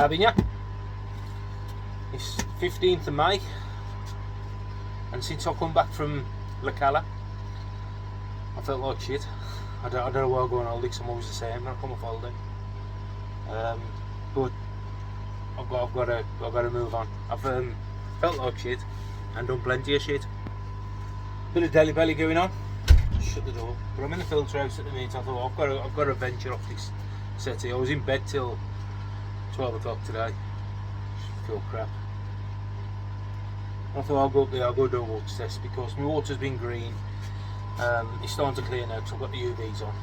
having you. It's 15th of May, and since I come back from La Cala, I felt like shit. I don't know where I go on holiday, because I'm always the same when I come off holiday. But I've got to move on. I've felt like shit and done plenty of shit. Bit of deli belly going on. Shut the door. But I'm in the filter house at the minute. I thought I've got to venture off this settee. I was in bed till 12 o'clock today. Just feel crap. I thought I'll go up there. I'll go do a water test because my water's been green. It's starting to clear now because I've got the UVs on.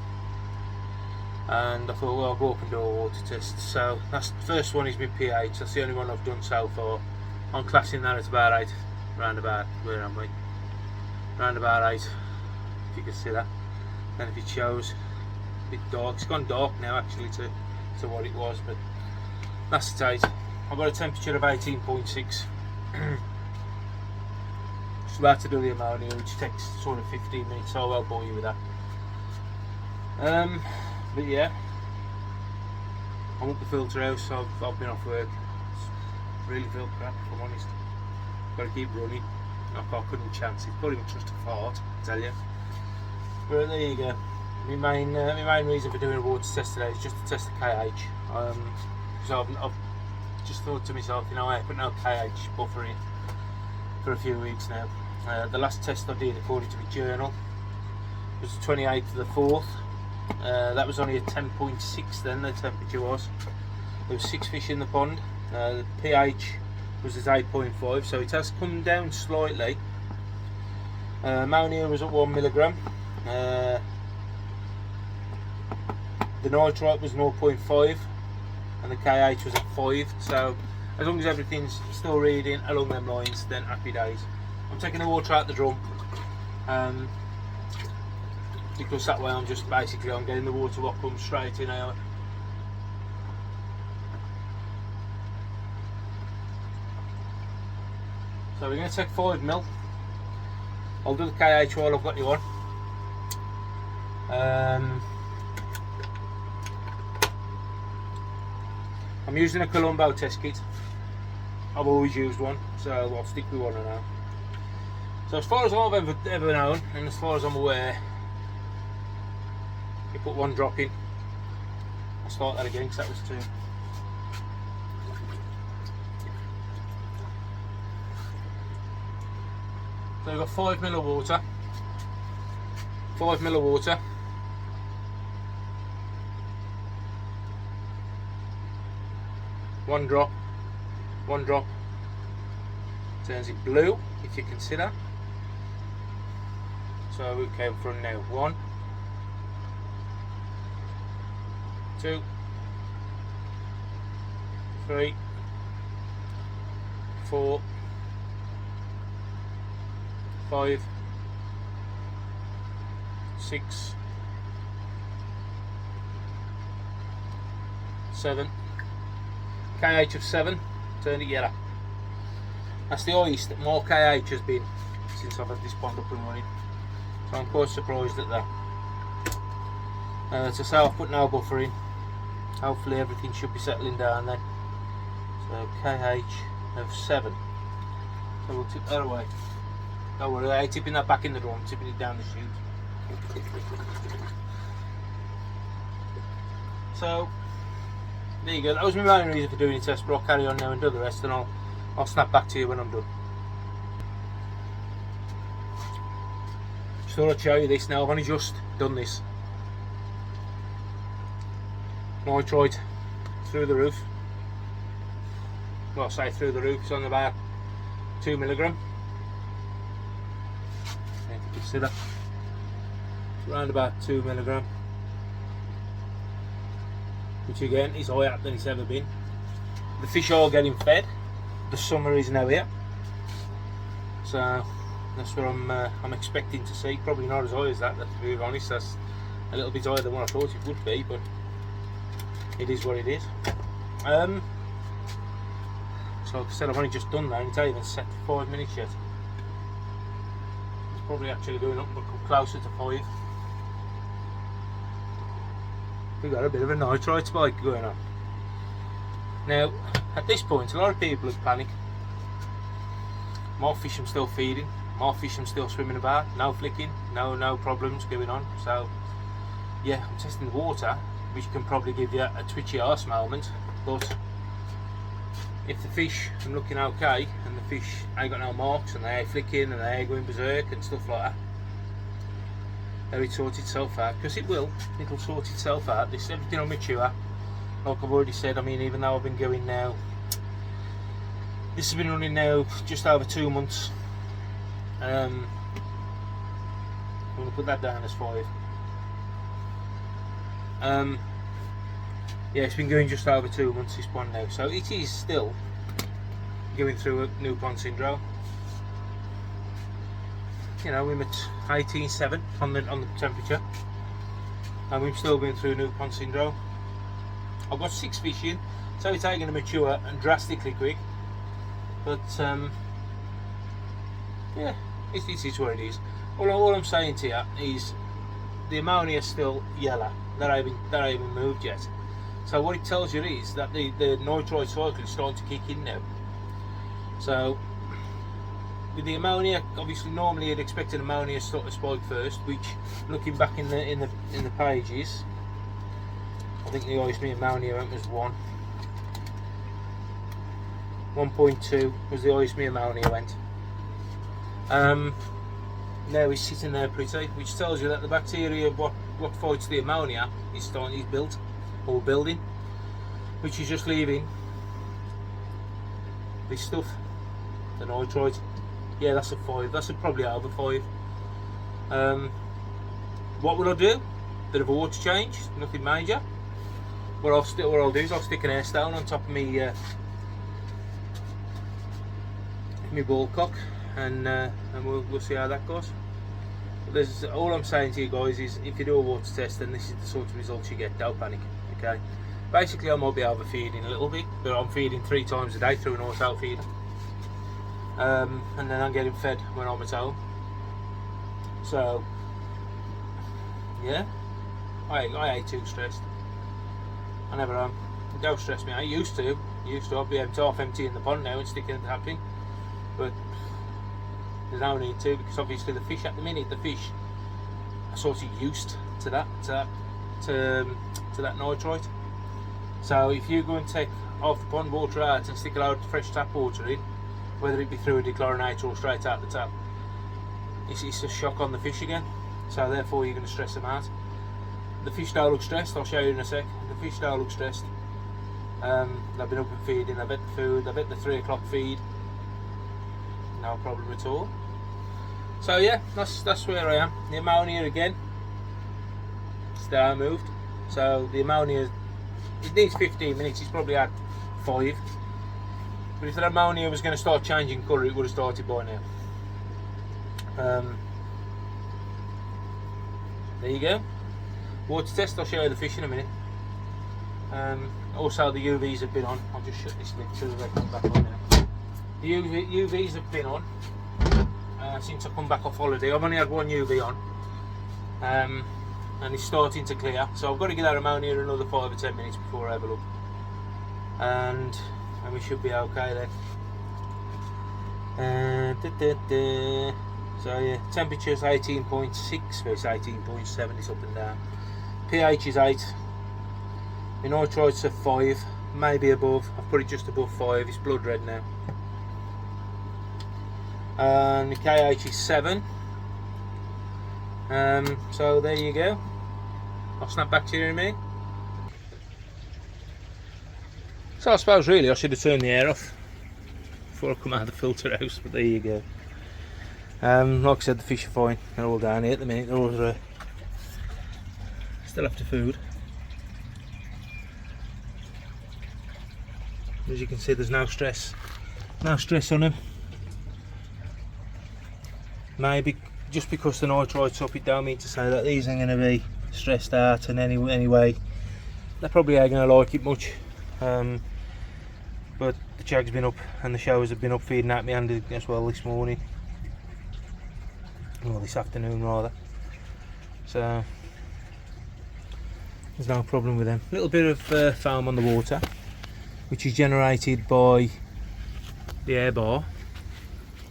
And I thought, well, I'll go up and do a water test. So that's the first one is my pH. That's the only one I've done so far. I'm classing that at about 8. Round about, where am I? Round about 8, if you can see that. And if it shows a bit dark, it's gone dark now actually to what it was, but that's the state. I've got a temperature of 18.6. Just about to do the ammonia, which takes sort of 15 minutes, so I'll bore you with that. But yeah, I'm up the filter house. I've been off work. It's really feel crap, if I'm honest. Got to keep running. I couldn't chance it. Couldn't even trust a fart, I tell you. But there you go. My main reason for doing a water test today is just to test the KH. So I've just thought to myself, you know, I haven't no KH buffer in for a few weeks now. The last test I did, according to my journal, was the 28th of the 4th. That was only a 10.6 then, the temperature was. There was 6 fish in the pond. The pH was at 8.5, so it has come down slightly. Ammonia was at 1 milligram. The nitrite was 0.5 and the KH was at 5, so as long as everything's still reading along them lines, then happy days. I'm taking the water out the drum because that way I'm just basically getting the water what comes straight in out. So we're going to take 5 ml. I'll do the KH while I've got you on. I'm using a Colombo test kit. I've always used one, so I'll stick with one now. So as far as I've ever known, and as far as I'm aware, you put 1 drop in. I'll start that again because that was 2. So we've got 5 ml of water. 5 ml of water. One drop. Turns it blue, if you consider. So we came from now 1, 2, 3, 4, 5, 6, 7. KH of 7, turned it yellow. That's the highest that more KH has been since I've had this pond up and running. So I'm quite surprised at that. To say I've put no buffer in. Hopefully everything should be settling down then. So KH of 7. So we'll tip that away. Don't worry, I'm tipping that back in the drum, tipping it down the chute. So there you go. That was my main reason for doing the test, but I'll carry on now and do the rest, and I'll snap back to you when I'm done. Just thought I'd show you this now. I've only just done this. Nitrite through the roof. Well, I say through the roof. It's on about 2 milligram. If you can see that, it's around about 2 milligram. Which again is higher than it's ever been. The fish are getting fed. The summer is now here, so that's what I'm expecting to see. Probably not as high as that, to be honest. That's a little bit higher than what I thought it would be, but it is what it is. So like I said, I've only just done that, and it's not even set for 5 minutes yet. It's probably actually going up closer to 5. We've got a bit of a nitrite spike going on. Now, at this point, a lot of people would panic. More fish I'm still feeding, more fish I'm still swimming about, no flicking, no problems going on. So, yeah, I'm testing the water, which can probably give you a twitchy arse moment. But if the fish are looking okay, and the fish ain't got no marks, and they ain't flicking, and they ain't going berserk and stuff like that, then it sorts itself out, because it'll sort itself out. This everything will mature. Like I've already said, I mean, even though I've been going now, this has been running now just over 2 months. I'm going to put that down as 5. Yeah, it's been going just over 2 months, this one now, so it is still going through a new pond syndrome. You know, we're at 18.7 on the temperature, and we've still been through new pond syndrome. I've got 6 fish in, so it's going to mature and drastically quick. But yeah, it is what it is. All I'm saying to you is the ammonia is still yellow. That ain't even moved yet. So what it tells you is that the nitrite cycle is starting to kick in now. So with the ammonia, obviously normally you'd expect an ammonia to start to spike first, which, looking back in the pages, I think the ice ammonia went was 1.2 was the ice ammonia went. Now he's sitting there pretty, which tells you that the bacteria, what fights the ammonia, is built or building, which is just leaving this stuff, the nitrite. Yeah, that's a 5. That's probably over 5. What will I do? Bit of a water change, nothing major. What I'll do is I'll stick an air stone on top of me ball cock, and we'll see how that goes. But all I'm saying to you guys is, if you do a water test, then this is the sort of results you get. Don't panic. Okay. Basically, I might be overfeeding a little bit, but I'm feeding 3 times a day through an auto feeder, and then I'm getting fed when I'm at home. So yeah, I ain't too stressed. I never am. Don't stress me. I used to. I'd be half empty in the pond now and sticking the tap in, but there's no need to, because obviously the fish at the minute, are sort of used to that nitrite. So if you go and take half the pond water out and stick a load of fresh tap water in, whether it be through a dechlorinator or straight out the tap, it's a shock on the fish again. So therefore you're going to stress them out. The fish don't look stressed. I'll show you in a sec. The fish don't look stressed. They've been up and feeding. They've ate the food. They've ate the 3 o'clock feed. No problem at all. So yeah, that's where I am. The ammonia again, still moved. So the ammonia, it needs 15 minutes. It's probably had 5. But if the ammonia was going to start changing colour, it would have started by now. There you go. Water test. I'll show you the fish in a minute. Also the UVs have been on. I'll just shut this lid so they come back on now. The UVs have been on since I come back off holiday. I've only had 1 UV on, and it's starting to clear. So I've got to get that ammonia another 5 or 10 minutes before I have a look, and we should be okay then. So yeah, temperature's 18.6, well, it's 18.7, it's up and down. pH is 8. My nitrite's at 5, maybe above. I've put it just above 5. It's blood red now. And the KH is 7. So there you go. I'll snap back to you in a minute. So I suppose really I should have turned the air off before I come out of the filter house, but there you go. Like I said, the fish are fine. They're all down here at the minute. They're all still after food. As you can see, there's no stress on them. Maybe just because the nitrite's up, it don't mean to say that these ain't going to be stressed out in any way. They probably ain't going to like it much. But the chag's been up and the showers have been up feeding at me and as well this morning. Or this afternoon rather. So there's no problem with them. A little bit of foam on the water. which is generated by the air bar.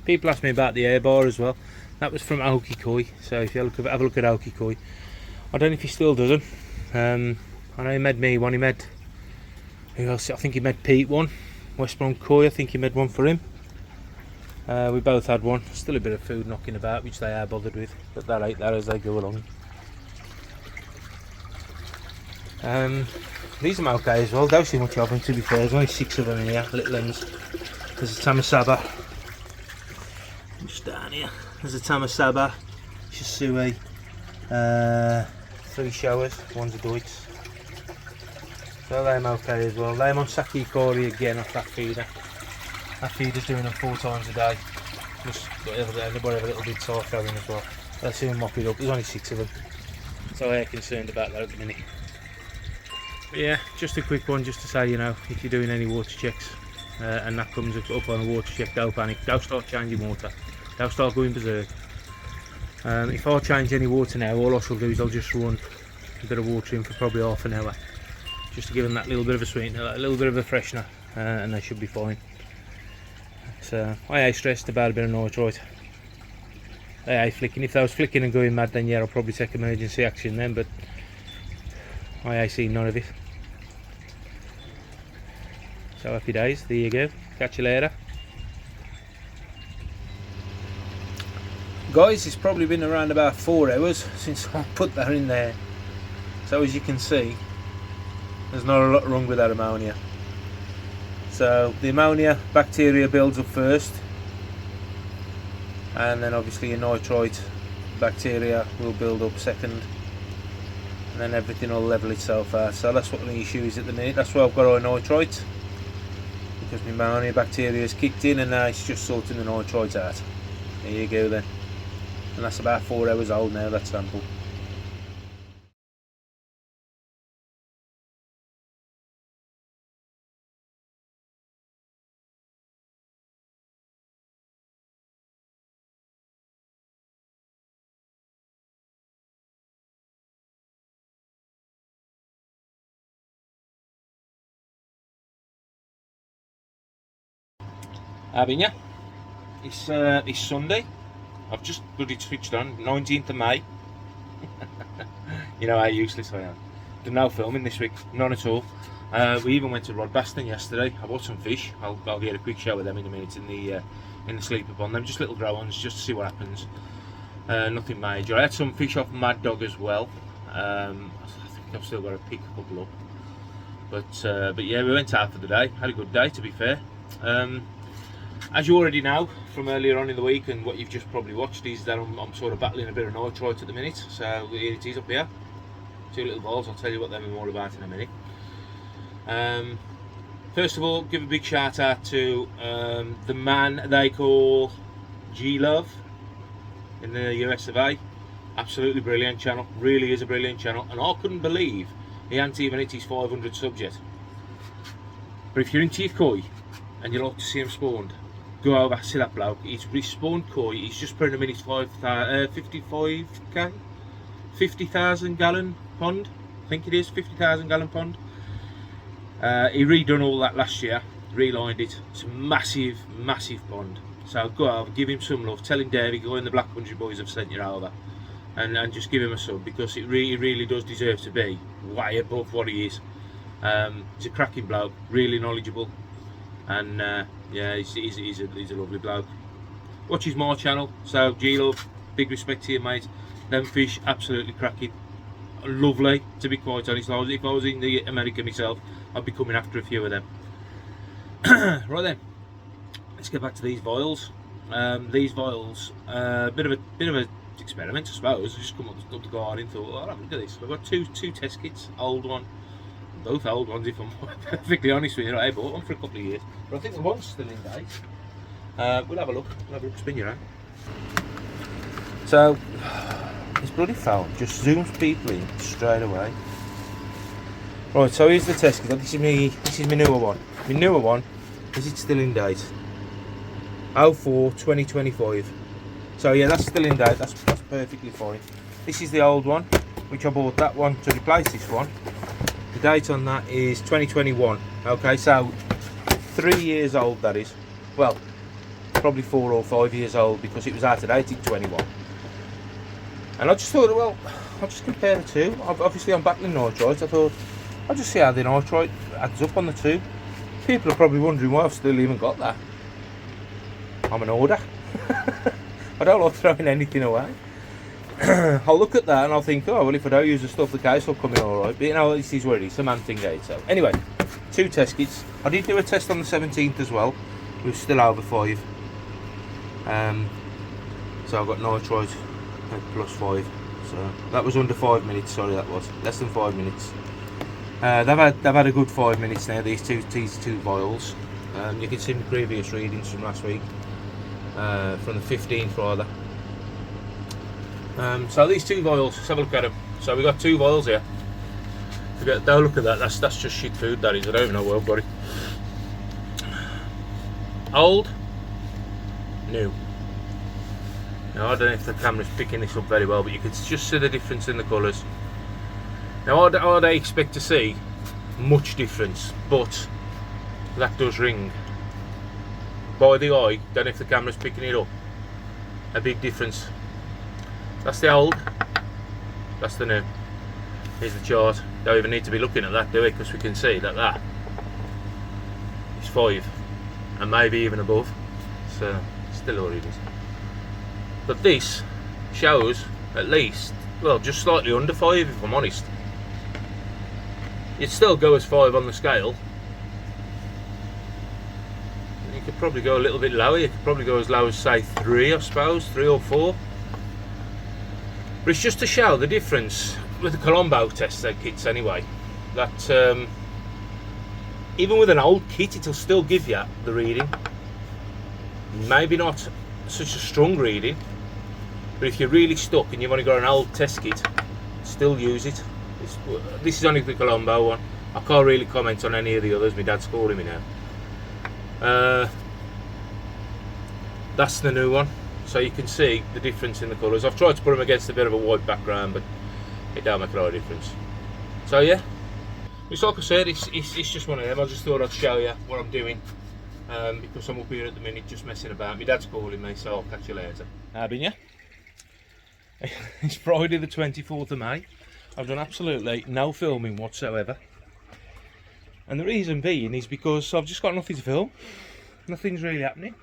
People ask me about the air bar as well. That was from Aoki Koi, so if you have a look at Aoki Koi, I don't know if he still does them. I know he made me one, he made, who else? I think he made Pete one, West Brom Koi, I think he made one for him. We both had one. Still a bit of food knocking about, which they are bothered with, but they'll eat that as they go along. These are okay as well. Don't see much of them, to be fair. There's only 6 of them in here, little ones. There's a Tamasaba, just down here. There's a Tamasaba, Shisui, 3 showers, one's a Deutsch. So they're okay as well. They're on Saki Kori again off that feeder. That feeder's doing them 4 times a day. Plus whatever little bits are throwing as well. They'll soon mop it up. There's only 6 of them. So they're concerned about that at the minute. But yeah, just a quick one just to say, you know, if you're doing any water checks and that comes up on a water check, don't panic. Don't start changing water. Don't start going berserk. If I change any water now, all I shall do is I'll just run a bit of water in for probably half an hour. Just to give them that little bit of a sweetener, that little bit of a freshener, and they should be fine. So I ain't stressed about a bit of nitrite. I ain't flicking. If I was flicking and going mad, then yeah, I'll probably take emergency action then, but I ain't seen none of it. So happy days, there you go. Catch you later. Guys, it's probably been around about 4 hours since I put that in there. So as you can see, there's not a lot wrong with that ammonia. So the ammonia bacteria builds up first, and then obviously your nitrite bacteria will build up second, and then everything will level itself out. So that's what the issue is at the minute. That's why I've got our nitrite, because my ammonia bacteria has kicked in and now it's just sorting the nitrite out. There you go then. And that's about 4 hours old now, that sample. Having ya? It's Sunday. I've just bloody switched on 19th of May. You know how useless I am. There's no filming this week, none at all. We even went to Rodbaston yesterday. I bought some fish. I'll get a quick show of them in a minute in the sleeper pond. Them just little grow ons, just to see what happens. Nothing major. I had some fish off Mad Dog as well. I think I've still got to pick a couple up. But yeah, we went out for the day. Had a good day, to be fair. As you already know from earlier on in the week, and what you've just probably watched, is that I'm sort of battling a bit of nitrite at the minute. So here it is up here, 2 little balls. I'll tell you what them are all about in a minute. First of all, give a big shout out to the man they call G-Love in the US of A. Absolutely brilliant channel, really is a brilliant channel, and I couldn't believe he hadn't even hit his 500 subs yet. But if you're into your koi and you like to see him spawned, go over, see that bloke. He's respawned koi. He's just putting them in his 55k, 50,000 gallon pond. I think it is 50,000 gallon pond. He redone all that last year, relined it. It's a massive, massive pond. So go over, give him some love. Tell him Davey, go in the Black Country Boys have sent you over, and just give him a sub, because it really does deserve to be way above what he is. He's a cracking bloke, really knowledgeable. And yeah, he's a lovely bloke. Watches my channel, so G-Love, big respect to you, mate. Them fish, absolutely cracking. Lovely, to be quite honest. If I was in the America myself, I'd be coming after a few of them. Right then, let's get back to these vials. These vials, bit of a experiment, I suppose. I just come up the garden, thought, oh, look at this. I've got two test kits, old one. Both old ones, if I'm perfectly honest with you. I bought one for a couple of years, but I think the one's still in date. We'll have a look. Spin you around. So this bloody phone just zooms people in straight away. Right, so here's the test kit. This is my newer one. My newer one, is it still in date? 04/2025. So yeah, that's still in date. That's perfectly fine. This is the old one, which I bought that one to replace this one. The date on that is 2021. Okay, so 3 years old, that is. Well, probably 4 or 5 years old, because it was out at 1821. And I just thought, well, I'll just compare the two. Obviously I'm battling nitrite. I thought I'll just see how the nitrite adds up on the two. People are probably wondering why I've still even got that. I'm an hoarder. I don't like throwing anything away. I'll look at that and I'll think, oh well, if I don't use the stuff, the case will come in alright. But you know, this is where it is, a man thing, eh? So anyway, 2 test kits. I did do a test on the 17th as well. It was still over 5. So I've got nitrite plus 5. So that was under 5 minutes. Sorry, that was less than 5 minutes. They've had a good 5 minutes now. These two vials. You can see the previous readings from last week, from the 15th rather. So these 2 vials, let's have a look at them. So we've got 2 vials here. Don't look at that. That's just shit food. That is. I don't even know where I've got it. Old, new. Now I don't know if the camera's picking this up very well, but you can just see the difference in the colours. Now I'd expect to see much difference, but that does ring. By the eye, don't know if the camera's picking it up. A big difference. That's the old, that's the new. Here's the chart. Don't even need to be looking at that, do we? Because we can see that is 5, and maybe even above. So still all it is. But this shows at least, well, just slightly under 5 if I'm honest. You'd still go as 5 on the scale. You could probably go a little bit lower. You could probably go as low as, say, 3, I suppose, 3 or 4. But it's just to show the difference with the Colombo test kits anyway. That even with an old kit, it'll still give you the reading. Maybe not such a strong reading, but if you're really stuck and you've only got an old test kit, still use it. This is only the Colombo one. I can't really comment on any of the others. My dad's calling me now. That's the new one. So you can see the difference in the colours. I've tried to put them against a bit of a white background, but it don't make a lot of difference. So yeah, it's like I said, it's just one of them. I just thought I'd show you what I'm doing, because I'm up here at the minute just messing about. My dad's calling me, so I'll catch you later. How been you? It's Friday the 24th of May. I've done absolutely no filming whatsoever. And the reason being is because I've just got nothing to film. Nothing's really happening.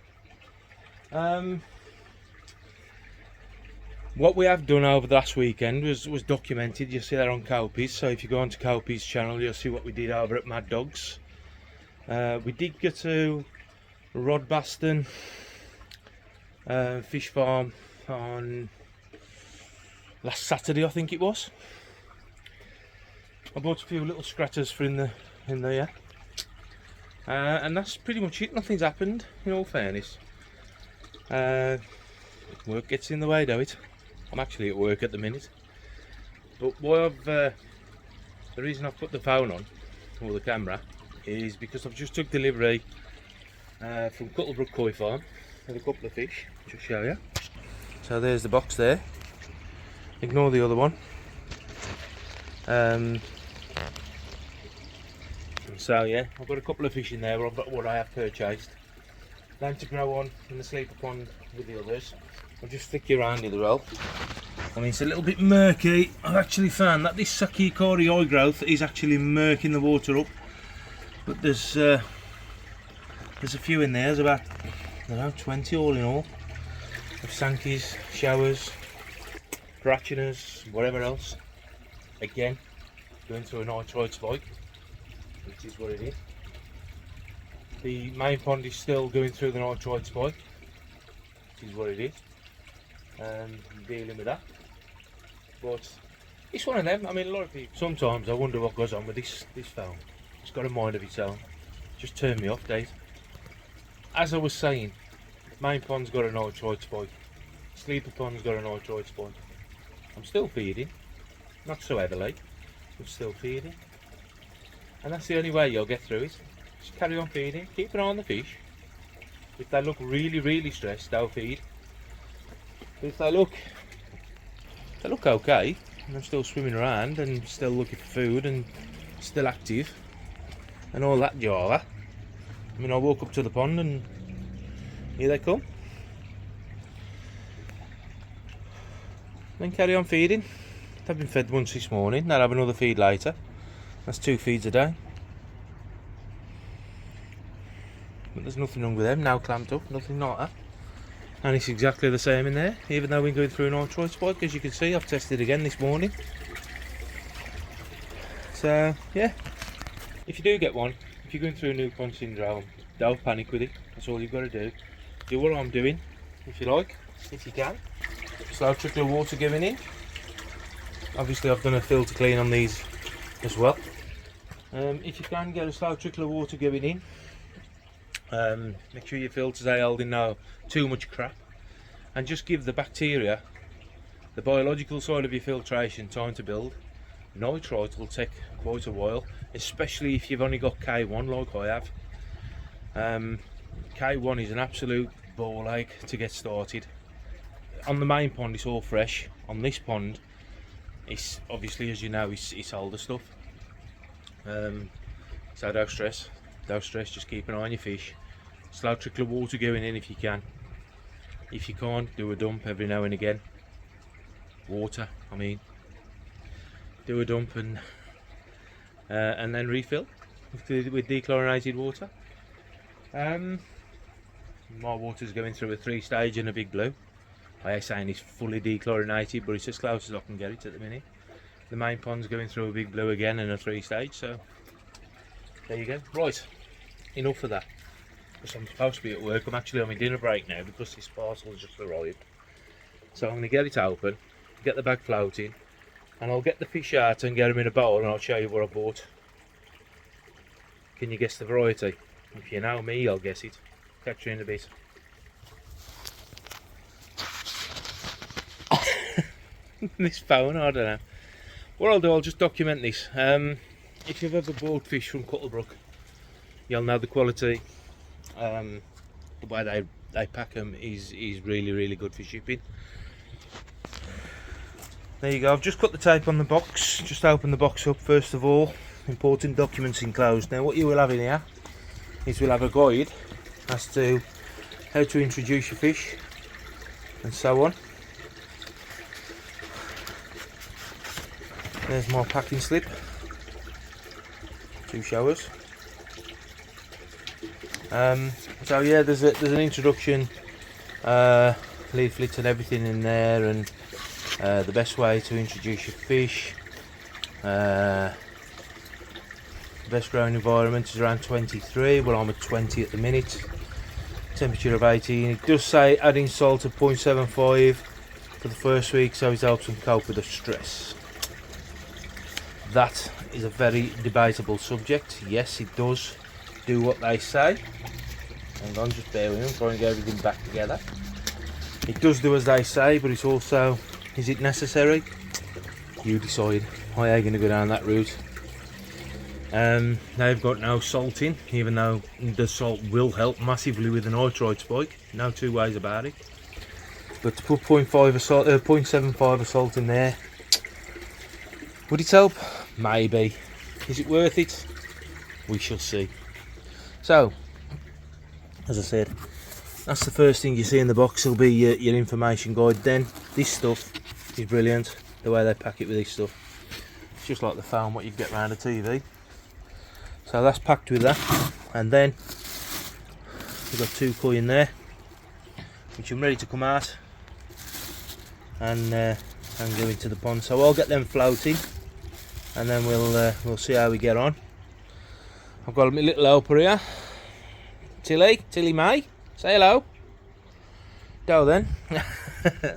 What we have done over the last weekend was documented. You'll see that on Copy's. So if you go onto Copy's channel, you'll see what we did over at Mad Dogs. We did go to Rodbaston fish farm on last Saturday, I think it was. I bought a few little scratchers for in there, and that's pretty much it. Nothing's happened, in all fairness. Work gets in the way, don't it? I'm actually at work at the minute, but why the reason I've put the phone on, or the camera, is because I've just took delivery from Cuttlebrook Koi Farm with a couple of fish. Just show you. So there's the box there. Ignore the other one. So yeah, I've got a couple of fish in there. What I have purchased. Learn to grow on in the sleeper pond with the others. I'll just stick you around it as well. I mean, it's a little bit murky. I've actually found that this Sakikori eye growth is actually murking the water up. But there's a few in there. There's about, I don't know, 20 all in all. Of Sankies, showers, Brachinas, whatever else. Again, going through a nitrite spike, which is what it is. The main pond is still going through the nitrite spike, which is what it is. Dealing with that. But it's one of them. I mean, a lot of people, sometimes I wonder what goes on with this phone. It's got a mind of its own. Just turn me off, Dave. As I was saying, main pond's got a nitrite spike. Sleeper pond's got a nitrite spike. I'm still feeding. Not so heavily, but still feeding. And that's the only way you'll get through it. Just carry on feeding, keep an eye on the fish. If they look really, really stressed, they'll feed. But if they look okay, and I'm still swimming around and still looking for food and still active and all that java, I mean, I walk up to the pond and here they come. Then carry on feeding. They've been fed once this morning, they'll have another feed later. That's 2 feeds a day. But there's nothing wrong with them, now clamped up, nothing like that. And it's exactly the same in there, even though we're going through an nitrite spike. As you can see, I've tested again this morning. So yeah, if you do get one, if you're going through a new pond syndrome, don't panic with it. That's all you've got to do. Do what I'm doing, if you like, if you can. Slow trickle of water going in. Obviously I've done a filter clean on these as well. If you can get a slow trickle of water going in, make sure your filters are holding no too much crap, and just give the bacteria, the biological side of your filtration, time to build. Nitrite will take quite a while, especially if you've only got K1 like I have. K1 is an absolute ball ache to get started. On the main pond it's all fresh. On this pond it's obviously, as you know, it's older stuff. So don't stress, just keep an eye on your fish. Slow trickle of water going in if you can. If you can't, do a dump every now and again. Water, I mean. Do a dump and then refill with dechlorinated water. My water's going through a 3-stage and a big blue. I ain't saying it's fully dechlorinated, but it's as close as I can get it at the minute. The main pond's going through a big blue again and a 3-stage, so there you go. Right, enough of that, because I'm supposed to be at work. I'm actually on my dinner break now because this parcel's just arrived. So I'm going to get it open, get the bag floating, and I'll get the fish out and get them in a bowl, and I'll show you what I bought. Can you guess the variety? If you know me, I'll guess it. Catch you in a bit. This phone, I don't know. What I'll do, I'll just document this. If you've ever bought fish from Cuttlebrook, you'll know the quality. The way they pack them is really good for shipping. There you go, I've just cut the tape on the box. Just open the box up first of all. Important documents enclosed. Now what you will have in here is we'll have a guide as to how to introduce your fish and so on. There's my packing slip, 2 showers. So yeah, there's an introduction leaflet and everything in there, and the best way to introduce your fish. The best growing environment is around 23. Well, I'm at 20 at the minute. Temperature of 18. It does say adding salt of 0.75 for the first week, so it helps them cope with the stress. That is a very debatable subject. Yes, it does do what they say. Hang on, just bear with me, I'm trying to get everything back together. It does do as they say, but it's also, is it necessary? You decide. I ain't going to go down that route. They've got no salt in, even though the salt will help massively with the nitrite spike. No two ways about it. But to put 0.75 of salt in there, would it help? Maybe. Is it worth it? We shall see. So, as I said, that's the first thing you see in the box. Will be your information guide. Then this stuff is brilliant. The way they pack it with this stuff, it's just like the phone what you get around a TV. So that's packed with that, and then we've got 2 koi in there, which I'm ready to come out and go into the pond. So I'll get them floating, and then we'll see how we get on. I've got my little helper here, Tilly May. Say hello. Go then.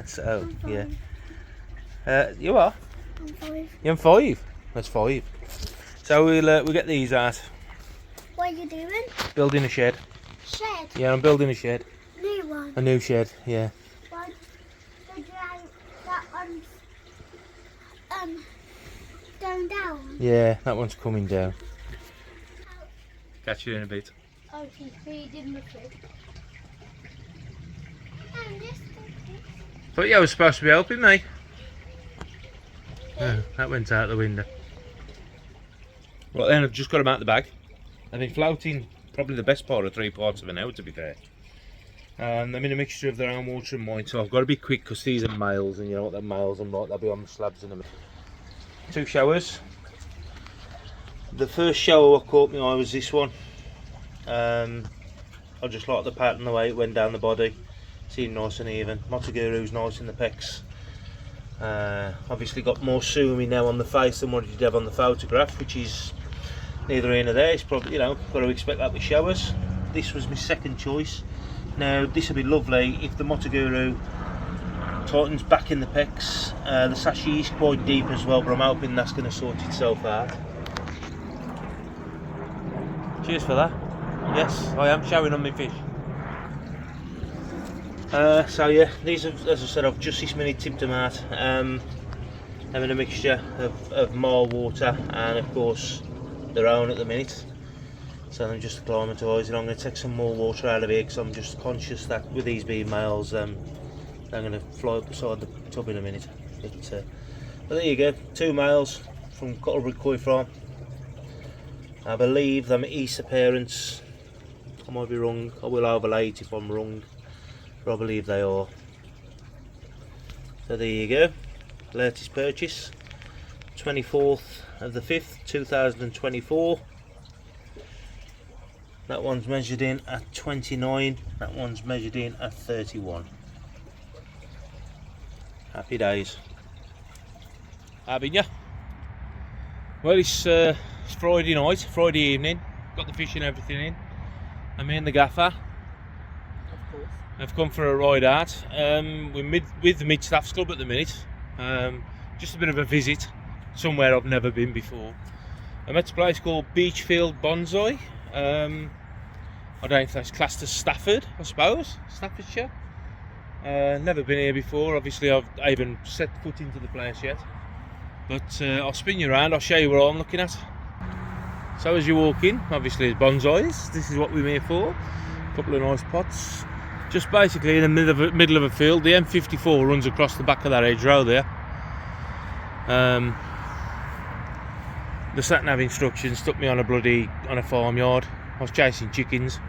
So yeah, you are. I'm 5. You're 5. That's 5. So we'll get these out. What are you doing? Building a shed. Shed? Yeah, I'm building a shed. New one? A new shed, yeah. One, that one's going down? Yeah, that one's coming down. Catch you in a bit. Oh, she's feeding the fish. And this Thought you was supposed to be helping me. Oh, that went out the window. Right then, I've just got them out the bag. They've been floating probably the best part of 3 parts of an hour, to be fair. I'm in a mixture of their own water and mine, so I've got to be quick because these are males, and you know what they're males and like, they'll be on the slabs in a minute. 2 showers. The first shower what caught my eye was this one. I just like the pattern, the way it went down the body. Seemed nice and even. Motoguru's nice in the pecs. Obviously got more sumi now on the face than what it did have on the photograph, which is neither here nor there. It's probably, you know, got to expect that with showers. This was my second choice. Now this would be lovely if the Motoguru tightens back in the pecs. The sashi is quite deep as well, but I'm hoping that's going to sort itself out. Cheers for that. Yes, I am showing on my fish. So yeah, these are, as I said, I've just this minute tipped them out. Having a mixture of more water and of course their own at the minute. So I'm just acclimatising. I'm going to take some more water out of here because I'm just conscious that with these being males, they're going to fly up beside the tub in a minute. But there you go, 2 males from Cottlebridge Koi Farm. I believe they're Easter parents. I might be wrong. I will overlay it if I'm wrong, but I believe they are. So there you go. Latest purchase, 24th of the 5th, 2024. That one's measured in at 29. That one's measured in at 31. Happy days. Having ya? Well, it's Friday night, Friday evening. Got the fish and everything in. I'm in the gaffer. Of course. I've come for a ride out. We're with the Mid Staffs Club at the minute. Just a bit of a visit somewhere I've never been before. I'm at a place called Beachfield Bonsai. I don't know if that's classed as Stafford, I suppose, Staffordshire. Never been here before. Obviously I haven't set foot into the place yet, but I'll spin you around, I'll show you what I'm looking at. So as you walk in, obviously bonsais, this is what we're here for. A couple of nice pots. Just basically in the middle of a field. The M54 runs across the back of that hedgerow there. The sat-nav instructions took me on a farmyard. I was chasing chickens.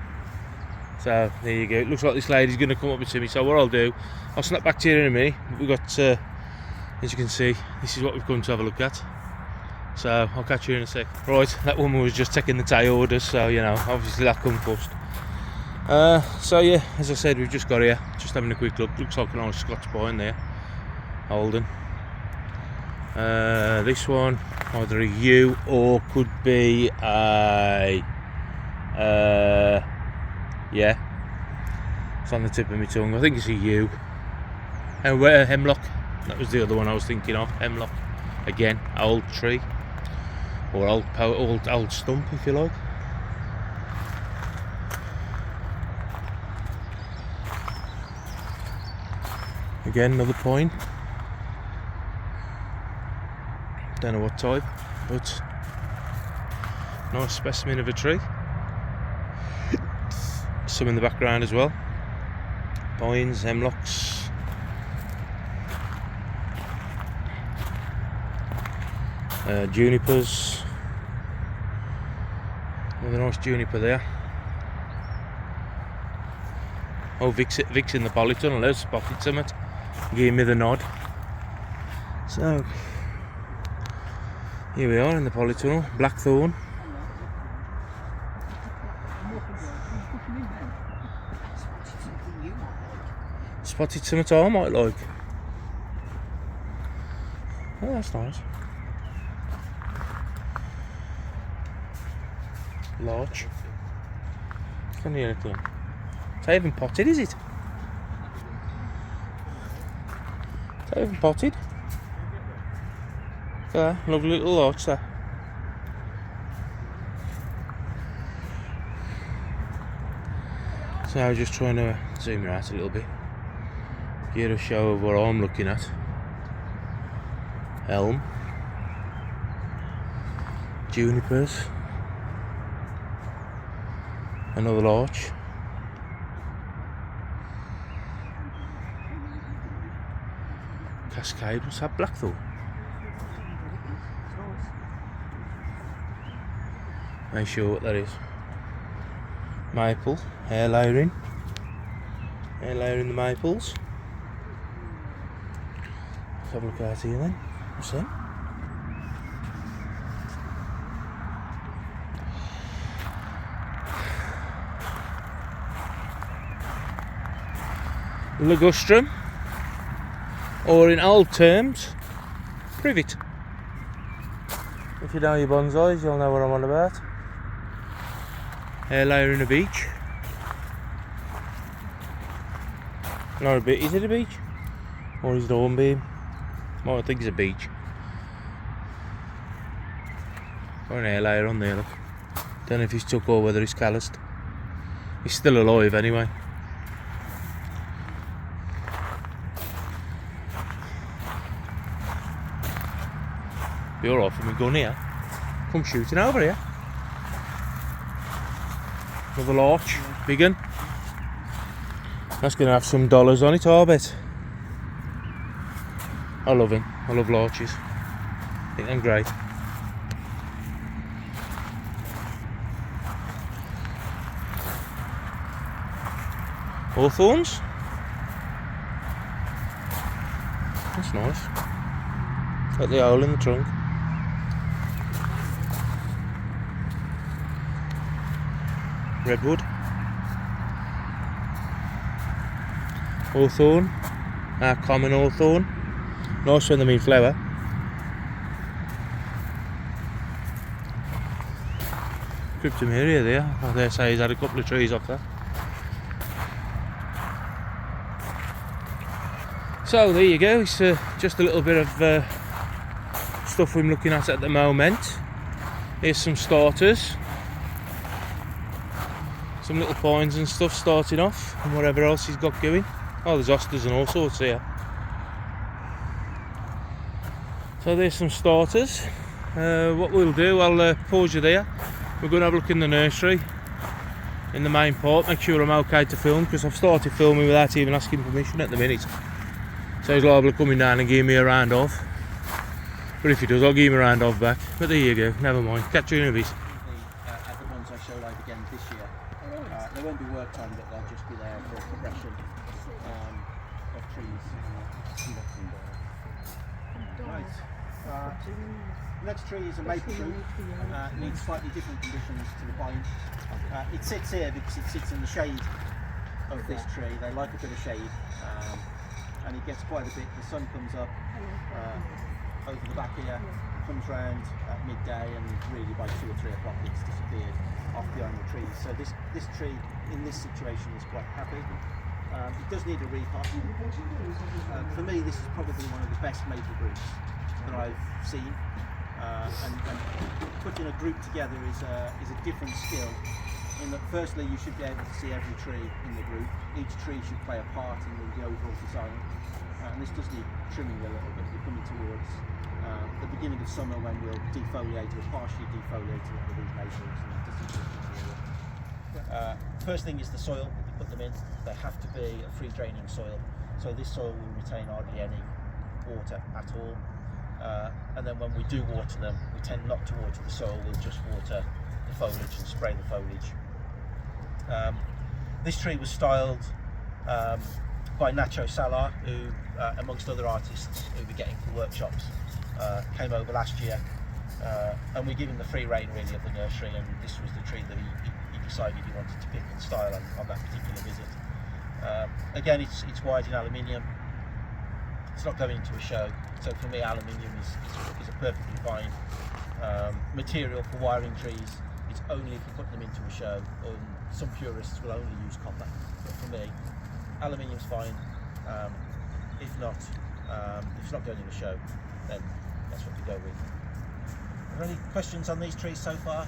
So there you go. It looks like this lady's going to come up to me. So what I'll do, I'll snap back to you in a minute. We've got, as you can see, this is what we've come to have a look at. So I'll catch you in a sec. Right, that woman was just taking the tail orders, so you know, obviously that come first. So yeah, as I said, we've just got here, just having a quick look. Looks like an old Scotch pine there, Holden. This one, either a U or could be a yeah, it's on the tip of my tongue. I think it's a U. Hemlock. That was the other one I was thinking of. Hemlock. Again, old tree or old stump, if you like. Again, another pine. Don't know what type, but nice specimen of a tree. Some in the background as well. Pines, hemlocks. Junipers. Another nice juniper there. Oh, Vic's in the polytunnel. There's spotted something. Gave me the nod. So here we are in the polytunnel. Blackthorn. Spotted something I might like. Oh, that's nice. Large. Can you anything? It's not even potted, is it? It's not even potted. There, lovely little larch there. So I was just trying to zoom you out a little bit. Get a show of what I'm looking at. Elm. Junipers. Another larch. Cascade, what's that? Blackthorn? Ain't sure what that is. maple, air layering the maples. Let's have a look out here then. What's that? Ligustrum, or in old terms, privet. If you know your bonsais, you'll know what I'm on about. Air layer in a beech. Not a bit. Is it a beech? Or is it a hornbeam? Oh, I think it's a beech. Or an air layer on there, look. Don't know if he's took or whether he's calloused. He's still alive anyway. You're off from my gun here. Come shooting over here. Another larch, big one. That's going to have some dollars on it, I bet. I love him. I love larches. I think they're great. Hawthorns. That's nice. Got the hole in the trunk. Redwood. Hawthorn. Our common hawthorn. Nice when they're in flower. Cryptomeria there. I dare say he's had a couple of trees off there. So there you go. It's just a little bit of stuff I'm looking at the moment. Here's some starters. Some little pines and stuff starting off, and whatever else he's got going. Oh, there's asters and all sorts here. So there's some starters. What we'll do, I'll pause you there. We're going to have a look in the nursery, in the main part, make sure I'm okay to film, because I've started filming without even asking permission at the minute. So he's liable to come in down and give me a round off. But if he does, I'll give him a round off back. But there you go, never mind. Catch you in a bit. At the Bonsai show live again this year. They won't be worked on, but they'll just be there for progression of trees. Right. Next tree is a maple tree. It needs slightly different conditions to the pine. It sits here because it sits in the shade of this tree. They like a bit of shade, and it gets quite a bit. The sun comes up over the back here, comes round at midday, and really by 2 or 3 o'clock it's disappeared off behind the trees. So this tree in this situation is quite happy. It does need a repot. For me, this is probably one of the best maple groups that I've seen. And putting a group together is a different skill. In that, firstly, you should be able to see every tree in the group. Each tree should play a part in the overall design. And this does need trimming a little bit. We're coming towards the beginning of summer when we'll defoliate or partially defoliate a lot of these maples. First thing is the soil that you put them in. They have to be a free draining soil. So this soil will retain hardly any water at all. And then when we do water them, we tend not to water the soil, we'll just water the foliage and spray the foliage. This tree was styled by Nacho Salar, who, amongst other artists who we're getting for workshops, came over last year, and we gave him the free rein really of the nursery, and this was the tree that he decided he wanted to pick and style on that particular visit. Again, it's white in aluminium. It's not going into a show, so for me aluminium is a perfectly fine material for wiring trees. It's only if you put them into a show, and some purists will only use copper, but for me aluminium's fine. If it's not going in a show, then that's what we go with. Are there any questions on these trees so far?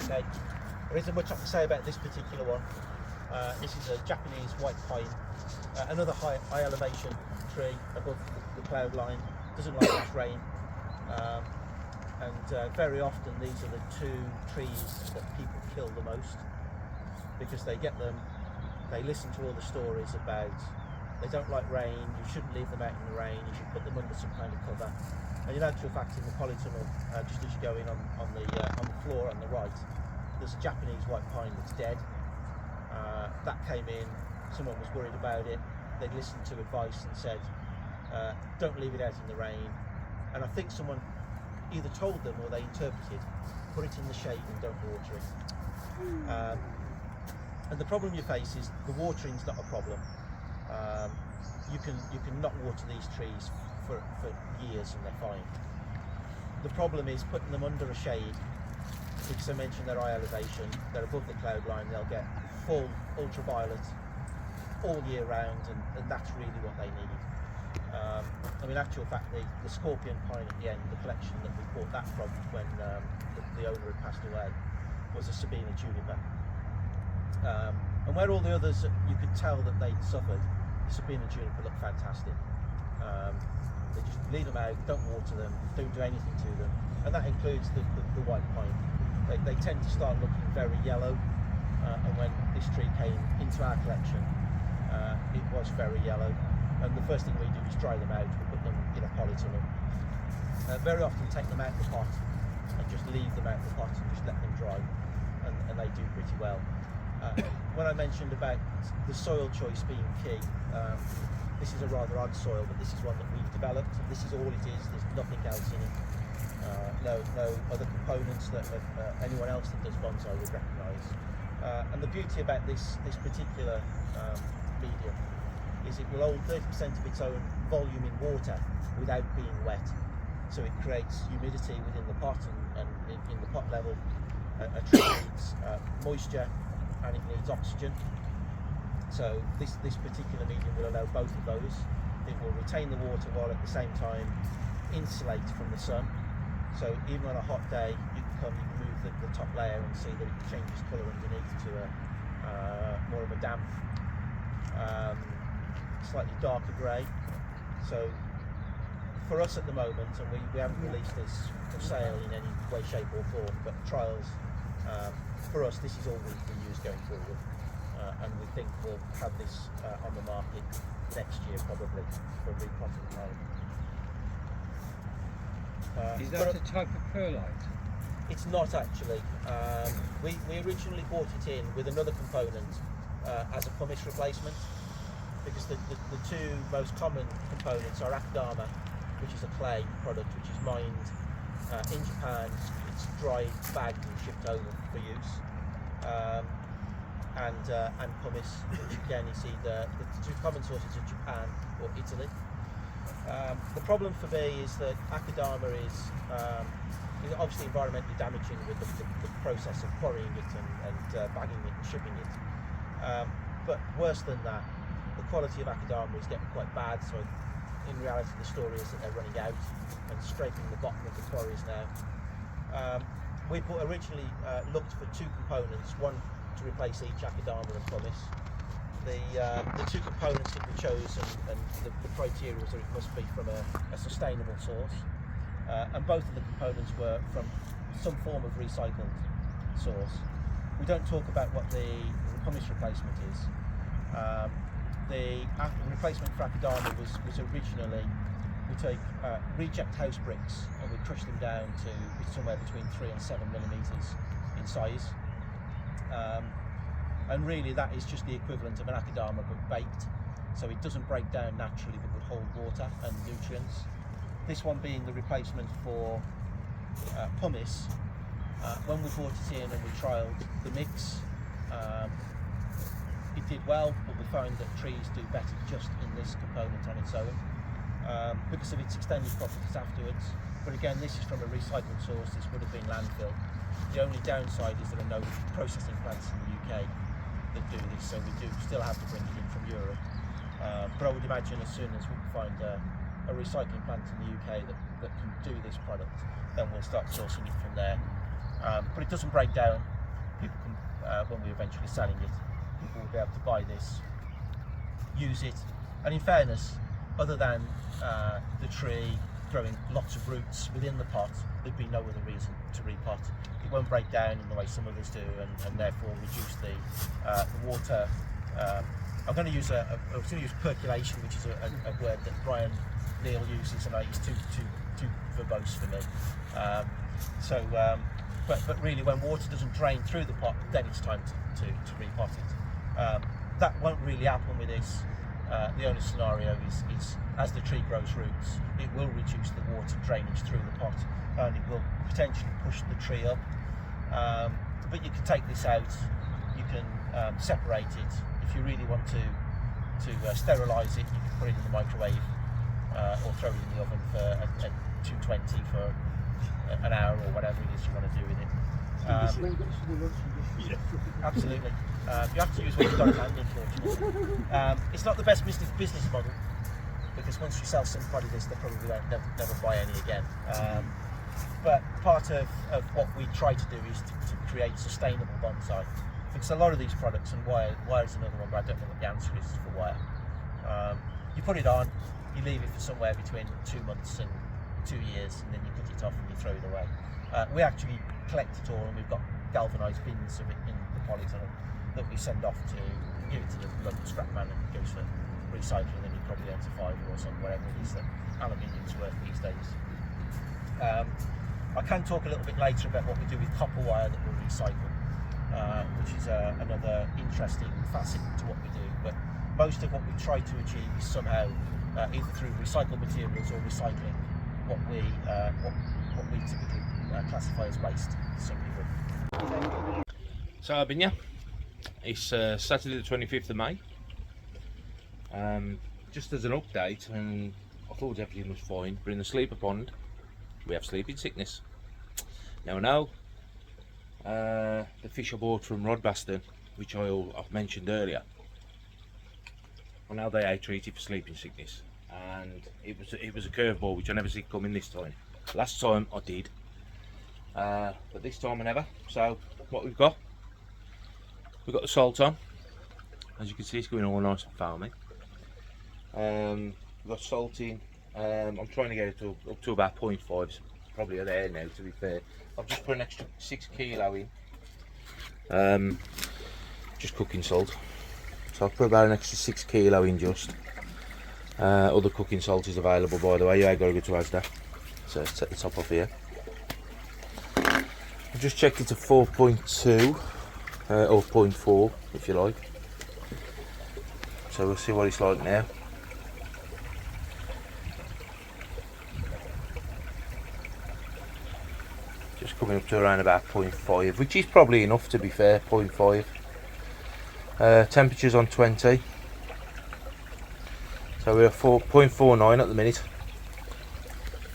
Okay. There isn't much I can say about this particular one. This is a Japanese white pine, another high elevation tree above the cloud line. Doesn't like much rain, and very often these are the 2 trees that people kill the most, because they get them, they listen to all the stories about they don't like rain, you shouldn't leave them out in the rain, you should put them under some kind of cover, And in actual fact, in the polytunnel, just as you go in on the floor on the right, there's a Japanese white pine that's dead. That came in, someone was worried about it, they'd listened to advice and said, don't leave it out in the rain. And I think someone either told them or they interpreted, put it in the shade and don't water it. And the problem you face is the watering's not a problem. You can not water these trees for years and they're fine. The problem is putting them under a shade, because I mentioned their eye elevation, they're above the cloud line, they'll get full ultraviolet all year round, and that's really what they need. I mean, actual fact, the scorpion pine at the end, the collection that we bought that from when the owner had passed away, was a Sabina tulipa. And where all the others, you could tell that they'd suffered, the Sabina tulipa looked fantastic. They just leave them out, don't water them, don't do anything to them, and that includes the white pine. They tend to start looking very yellow, and when this tree came into our collection, it was very yellow. And the first thing we do is dry them out. We put them in a polytunnel. Very often take them out of the pot and just leave them out of the pot and just let them dry, and they do pretty well. When I mentioned about the soil choice being key, this is a rather odd soil, but this is one that we've developed. This is all it is. There's nothing else in it. No other components that anyone else that does bonsai would recognise. And the beauty about this particular medium is it will hold 30% of its own volume in water without being wet. So it creates humidity within the pot, and in the pot level, a tree needs moisture and it needs oxygen. So this particular medium will allow both of those. It will retain the water while at the same time insulate from the sun. So even on a hot day, you can move the top layer and see that it changes colour underneath to more of a damp, slightly darker grey. So for us at the moment, and we haven't released this for sale in any way, shape or form, but trials, for us this is all we use going forward, and we think we'll have this on the market next year probably for repotting time. Is that a type of perlite? It's not actually. We originally bought it in with another component as a pumice replacement, because the two most common components are akadama, which is a clay product which is mined in Japan. It's dried, bagged and shipped over for use, and pumice, which again is either the two common sources of Japan or Italy. The problem for me is that akadama is obviously environmentally damaging with the process of quarrying it and bagging it and shipping it. But worse than that, the quality of akadama is getting quite bad. So in reality, the story is that they're running out and scraping the bottom of the quarries now. We originally looked for two components, one to replace each akadama and pumice. The two components that we chose and the criteria was that it must be from a sustainable source, and both of the components were from some form of recycled source. We don't talk about what the pumice replacement is. The replacement for akadama was originally, we take reject house bricks and we crush them down to somewhere between 3 and 7 millimetres in size. And really that is just the equivalent of an akadama but baked, so it doesn't break down naturally but would hold water and nutrients. This one being the replacement for pumice. When we brought it in and we trialled the mix, it did well, but we found that trees do better just in this component on its own, because of its extended properties afterwards. But again, this is from a recycled source. This would have been landfill. The only downside is there are no processing plants in the UK that do this, so we do still have to bring it in from Europe. But I would imagine as soon as we can find a recycling plant in the UK that can do this product, then we'll start sourcing it from there. But it doesn't break down. People can, when we're eventually selling it, people will be able to buy this, use it, and in fairness, other than the tree growing lots of roots within the pot, there'd be no other reason to repot. It won't break down in the way some others do, and therefore reduce the water I'm going to use percolation, which is a word that Brian Neal uses, and it's too verbose for me. But really, when water doesn't drain through the pot, then it's time to repot it. That won't really happen with this. The only scenario is as the tree grows roots, it will reduce the water drainage through the pot, and it will potentially push the tree up. But you can take this out, you can separate it. If you really want to sterilise it, you can put it in the microwave or throw it in the oven at 220 for an hour or whatever it is you want to do with it. Yeah, absolutely. You have to use what you've got at hand, unfortunately. It's not the best business model, because once you sell somebody this, they probably won't never buy any again. But part of what we try to do is to create sustainable bonsai. Because a lot of these products, and wire is another one, but I don't know what the answer is for wire. You put it on, you leave it for somewhere between 2 months and 2 years, and then you cut it off and you throw it away. We actually collect it all, and we've got galvanised bins of it in the polytunnel that we send off to give it to the local scrap man, and it goes for recycling, and he probably earns a £5 or something, whatever it is that aluminium's worth these days. I can talk a little bit later about what we do with copper wire that we'll recycle, which is another interesting facet to what we do. But most of what we try to achieve is somehow either through recycled materials or recycling what we typically classify as waste to some degree. So I've been, it's Saturday the 25th of May. Just as an update, and I thought everything was fine, but in the sleeper pond we have sleeping sickness. Now I know the fish I bought from Rodbaston, which I've mentioned earlier, well, now they are treated for sleeping sickness, and it was a curveball which I never see coming this time. Last time I did, but this time I never. So what we've got the salt on. As you can see, it's going all nice and foamy. We've got salt in. I'm trying to get it up to about 0.5, probably there now, to be fair. I've just put an extra 6 kilo in, just cooking salt. So I've put about an extra 6 kilo in just. Other cooking salt is available, by the way. You ain't got to go to Asda. So let's take the top off here. I've just checked it to 4.2 or 0.4 if you like. So we'll see what it's like now. Just coming up to around about 0.5, which is probably enough, to be fair. 0.5. Temperatures on 20. So we're at 0.49 at the minute.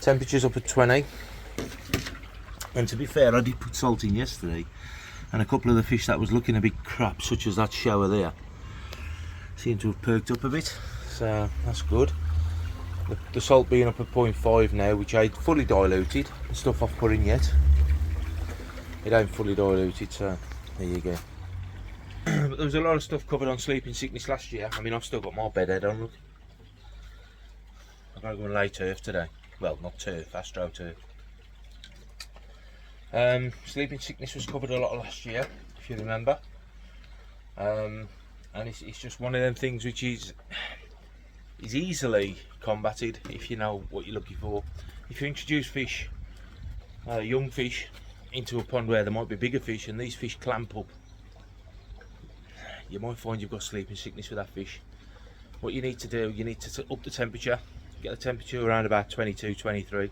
Temperatures up at 20. And to be fair, I did put salt in yesterday, and a couple of the fish that was looking a bit crap, such as that shower there, seem to have perked up a bit, so that's good. The salt being up at 0.5 now, which ain't fully diluted. The stuff I've put in yet, it ain't fully diluted, so there you go. But there was a lot of stuff covered on sleeping sickness last year. I mean, I've still got my bed head on, look. I've got to go and lay turf today. Well, not turf, AstroTurf. Sleeping sickness was covered a lot last year, if you remember. And it's just one of them things which is easily combated if you know what you're looking for. If you introduce fish, young fish, into a pond where there might be bigger fish, and these fish clamp up, you might find you've got sleeping sickness with that fish. What you need to do, you need to up the temperature, get the temperature around about 22, 23.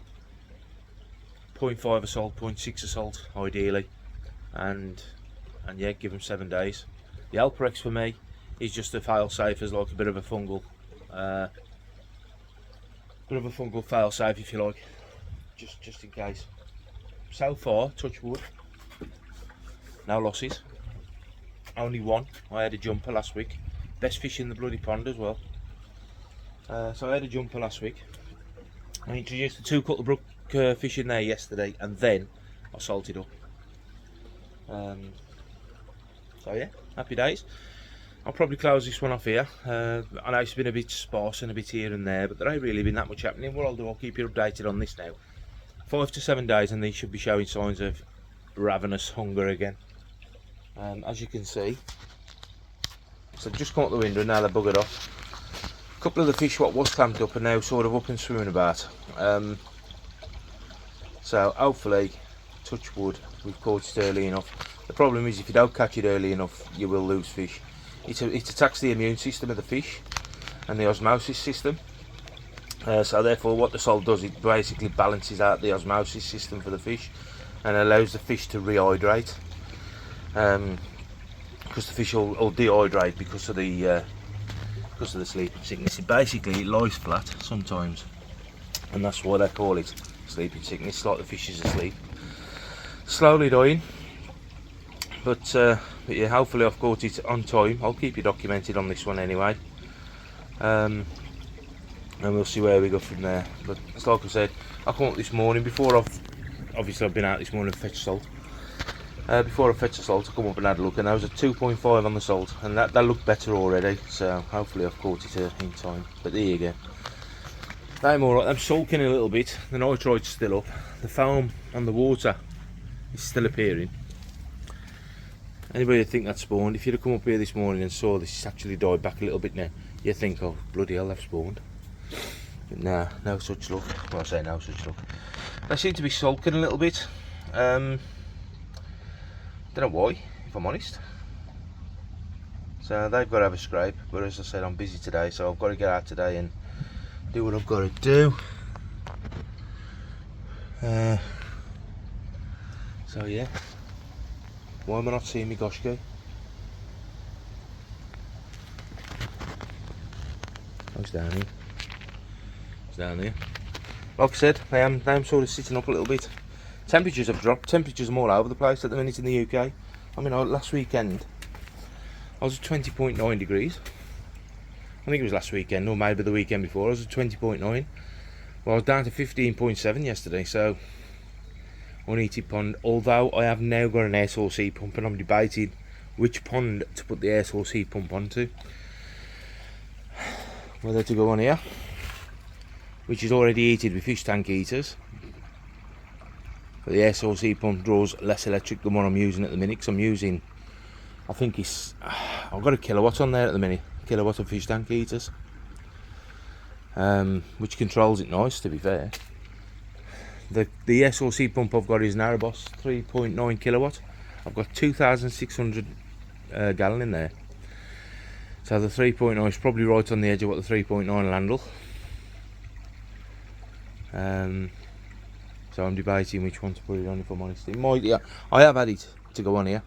0.5 of salt, 0.6 of salt ideally, and yeah, give them 7 days. The Alprex for me is just a fail safe, as like a bit of a fungal fail safe, if you like, just in case. So far, touch wood, no losses. Only one. I had a jumper last week. Best fish in the bloody pond as well. So I had a jumper last week. I introduced the 2 Cuttlebrook fish in there yesterday, and then I salted up. So yeah, happy days. I'll probably close this one off here. I know it's been a bit sparse and a bit here and there, but there ain't really been that much happening. What I'll do, I'll keep you updated on this now. 5 to 7 days, and these should be showing signs of ravenous hunger again. As you can see, So just come out the window and now they're buggered off. A couple of the fish what was clamped up are now sort of up and swimming about. So hopefully, touch wood, we've caught it early enough. The problem is if you don't catch it early enough, you will lose fish. It attacks the immune system of the fish and the osmosis system. So therefore what the salt does, it basically balances out the osmosis system for the fish and allows the fish to rehydrate. Because the fish will dehydrate because of the sleeping sickness. It lies flat sometimes, and that's why they call it sleeping sickness. It's like the fish is asleep, slowly dying. But yeah, hopefully I've caught it on time. I'll keep you documented on this one anyway, and we'll see where we go from there. But it's like I said, I come up this morning before I've been out this morning to fetch salt. Before I fetched the salt, I come up and had a look, and I was at 2.5 on the salt, and that looked better already. So hopefully I've caught it in time. But there you go. I'm alright. I'm sulking a little bit. The nitrite's still up. The foam on the water is still appearing. Anybody think that's spawned? If you'd have come up here this morning and saw this, it's actually died back a little bit now, you think, oh bloody hell, they've spawned. But nah, no such luck. Well, I say no such luck. They seem to be sulking a little bit. Don't know why, if I'm honest. So they've got to have a scrape, but as I said, I'm busy today, so I've got to get out today and do what I've got to do. So yeah, why am I not seeing me Goshko? Oh, it's down here. It's down there. Like I said, I am sort of sitting up a little bit. Temperatures have dropped. Temperatures are all over the place at the minute in the UK. I mean, last weekend I was at 20.9 degrees. I think it was last weekend, or maybe the weekend before. I was at 20.9. Well, I was down to 15.7 yesterday. So unheated pond. Although I have now got an air source heat pump, and I'm debating which pond to put the air source heat pump onto. Whether to go on here, which is already heated with fish tank heaters. But the air source heat pump draws less electric than what I'm using at the minute, because I'm using, I think I've got a kilowatt on there at the minute, kilowatt of fish tank heaters, which controls it nice, to be fair. The air source heat pump I've got is an Arabos 3.9 kilowatt. I've got 2,600 gallon in there. So the 3.9 is probably right on the edge of what the 3.9 will handle. So I'm debating which one to put it on, if I'm honest. It might, yeah, I have had it to go on here.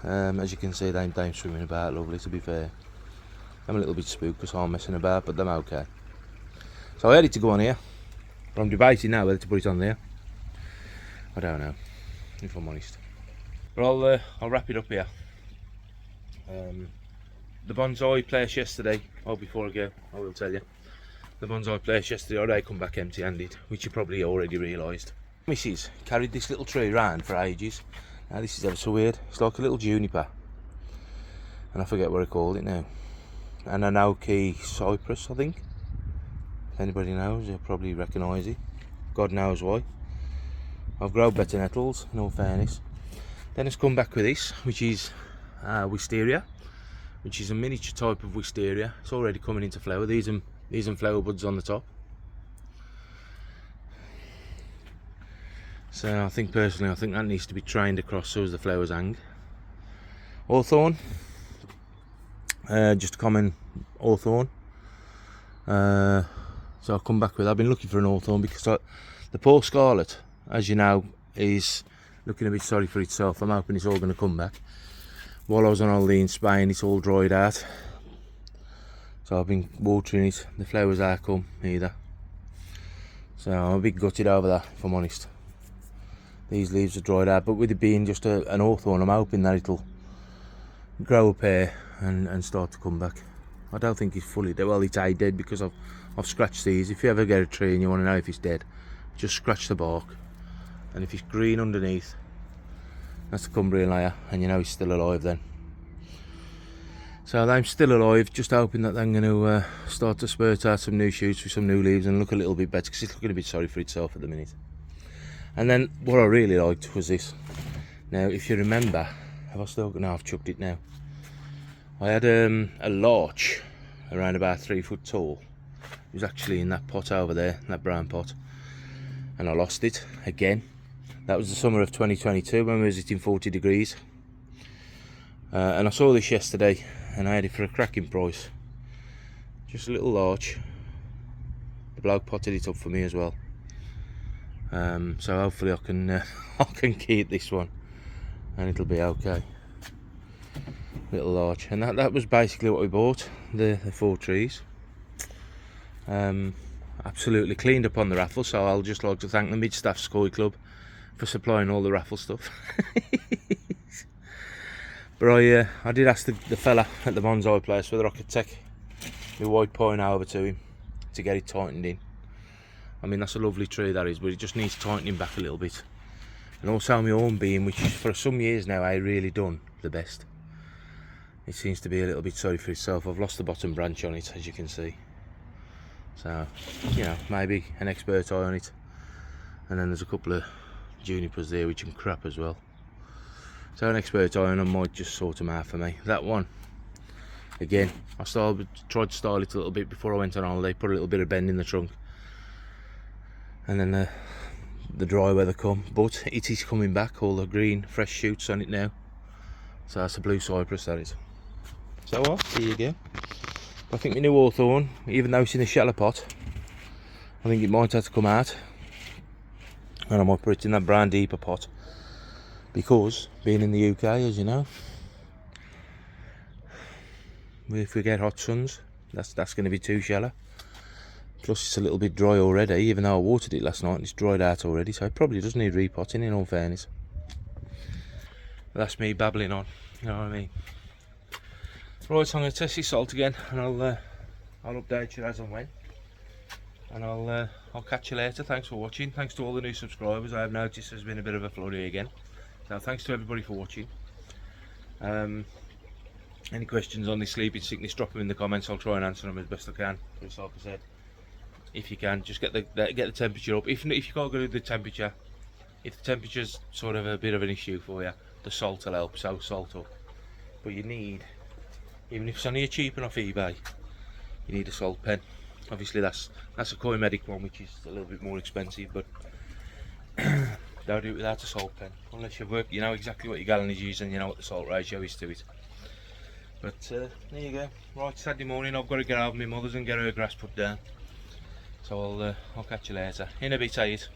As you can see, they're swimming about lovely, to be fair. I'm a little bit spooked because I'm messing about, but they're okay. So I had it to go on here, but I'm debating now whether to put it on there. I don't know, if I'm honest. But I'll wrap it up here. The Bonsai place yesterday, before I go, I will tell you. The Bonsai place yesterday, I come back empty-handed, which you probably already realised. Mrs. carried this little tree around for ages. Now this is ever so weird. It's like a little juniper, and I forget what I called it now. An Anoki cypress, I think. If anybody knows, you'll probably recognise it. God knows why. I've grown better nettles, in all fairness. Then it's come back with this, which is wisteria, which is a miniature type of wisteria. It's already coming into flower. These and flower buds on the top. So I think personally, I think that needs to be trained across so as the flowers hang. Hawthorn, just a common hawthorn. So I'll come back with. I've been looking for an hawthorn because the poor scarlet, as you know, is looking a bit sorry for itself. I'm hoping it's all going to come back. While I was on holiday in Spain, it's all dried out. So I've been watering it. The flowers are come either. So I'm a bit gutted over that, if I'm honest. These leaves are dried out, but with it being just an hawthorn, I'm hoping that it'll grow up here and start to come back. I don't think it's fully dead. Well, it's dead because I've scratched these. If you ever get a tree and you want to know if it's dead, just scratch the bark, and if it's green underneath, that's the Cumbrian layer, and you know it's still alive then. So I'm still alive, just hoping that I'm going to start to spurt out some new shoots with some new leaves and look a little bit better, because it's looking a bit sorry for itself at the minute. And then what I really liked was this. Now if you remember, have I still got, no, I've chucked it now. I had a larch around about 3 foot tall. It was actually in that pot over there, that brown pot, and I lost it again. That was the summer of 2022 when we was hitting 40 degrees. And I saw this yesterday and I had it for a cracking price. Just a little larch. The bloke potted it up for me as well. So hopefully I can I can keep this one and it'll be okay. Little larch, and that was basically what we bought, the 4 trees. Absolutely cleaned up on the raffle, so I'll just like to thank the Mid-Staff Sky Club for supplying all the raffle stuff. But I did ask the fella at the bonsai place whether I could take my white pine over to him to get it tightened in. I mean, that's a lovely tree that is, but it just needs tightening back a little bit. And also my hornbeam, which for some years now I really done the best. It seems to be a little bit sorry for itself. I've lost the bottom branch on it, as you can see. So, you know, maybe an expert eye on it. And then there's a couple of junipers there which are crap as well. So an expert eye on them might just sort them out for me. That one, again, I tried to style it a little bit before I went on holiday, put a little bit of bend in the trunk. And then the dry weather come, but it is coming back, all the green, fresh shoots on it now. So that's a blue cypress, that is. So well, here you go. I think my new hawthorn, even though it's in a shallow pot, I think it might have to come out. And I might put it in that brown deeper pot. Because, being in the UK, as you know, if we get hot suns, that's going to be too shallow. Plus it's a little bit dry already, even though I watered it last night and it's dried out already, so it probably does need repotting in all fairness. But that's me babbling on, you know what I mean. Right, so I'm going to test this salt again and I'll update you as and when. And I'll catch you later. Thanks for watching. Thanks to all the new subscribers. I have noticed there's been a bit of a flurry again. So thanks to everybody for watching. Any questions on this sleeping sickness, drop them in the comments. I'll try and answer them as best I can. Just like I said, if you can, just get the temperature up. If you can't go to the temperature, if the temperature's sort of a bit of an issue for you, the salt will help. So salt up. But you need, even if it's only a cheap one off eBay, you need a salt pen. Obviously that's a Koi Medic one, which is a little bit more expensive, but don't do it without a salt pen unless you know exactly what your gallon is using, you know what the salt ratio is to it. But there you go. Right, Saturday morning I've got to get over my mother's and get her grass put down, so I'll catch you later in a bit, 8.